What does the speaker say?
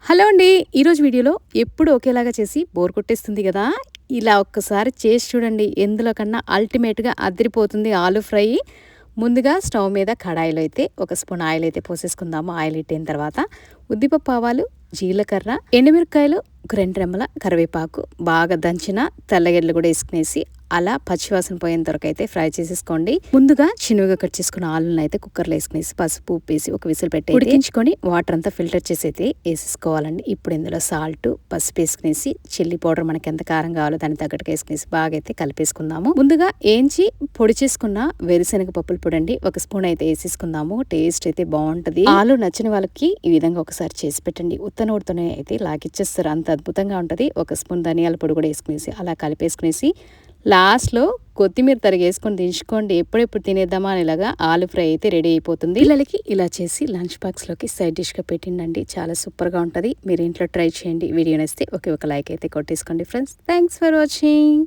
Hello అండి. ఈరోజు వీడియోలో ఎప్పుడు ఒకేలాగా చేసి బోర్ కొట్టేస్తుంది కదా! ఇలా ఒక్కసారి చేసి చూడండి. ఎందులో కన్నా అల్టిమేట్‌గా అదిరిపోతుంది ఆలు ఫ్రై. ముందుగా స్టవ్ మీద కడాయిలో అయితే ఒక స్పూన్ ఆయిల్ అయితే పోసేసుకుందాము. ఆయిల్ హీట్ తర్వాత ఉద్దిపప్పు ఆవాలు, జీలకర్ర, ఎండుమిరపకాయలు, ఒక 2 రెమ్మల కరివేపాకు, బాగా దంచిన తెల్లగడ్డలు కూడా వేసుకునేసి అలా పచ్చివాసన పోయేంత వరకు అయితే ఫ్రై చేసేసుకోండి. ముందుగా చిన్నగా కట్ చేసుకున్న ఆలుని అయితే కుక్కర్లో వేసుకునేసి పసుపు ఉప్పు వేసి ఒక విసిల్ పెట్టి ఉడికించుకొని వాటర్ అంతా ఫిల్టర్ చేసి అయితే వేసేసుకోవాలండి. ఇప్పుడు ఇందులో సాల్ట్, పసుపు వేసుకునేసి చిల్లీ పౌడర్ మనకి ఎంత కారం కావాలో దాన్ని తగ్గట్టుగా వేసుకునేసి బాగా అయితే కలిపేసుకుందాము. ముందుగా ఏంచి పొడి చేసుకున్న వేరుశనగ పప్పుల పొడి అండి ఒక స్పూన్ అయితే వేసేసుకుందాము. టేస్ట్ అయితే బాగుంటది. ఆలు నచ్చిన వాళ్ళకి ఈ విధంగా ఒకసారి చేసి పెట్టండి. ఉత్తనోడుతోనే అయితే లాగిచ్చేస్తారు, అంత అద్భుతంగా ఉంటది. ఒక స్పూన్ ధనియాల పొడి కూడా వేసుకునేసి అలా కలిపేసుకునేసి లాస్ట్లో కొత్తిమీర తరిగేసుకొని దించుకోండి. ఎప్పుడెప్పుడు తినేద్దామా అనేలాగా ఆలు ఫ్రై అయితే రెడీ అయిపోతుంది. పిల్లలకి ఇలా చేసి లంచ్ బాక్స్లోకి సైడ్ డిష్గా పెట్టిండండి. చాలా సూపర్గా ఉంటుంది. మీరు ఇంట్లో ట్రై చేయండి. వీడియో నచ్చితే ఒక లైక్ అయితే కొట్టేసుకోండి ఫ్రెండ్స్. Thanks for watching.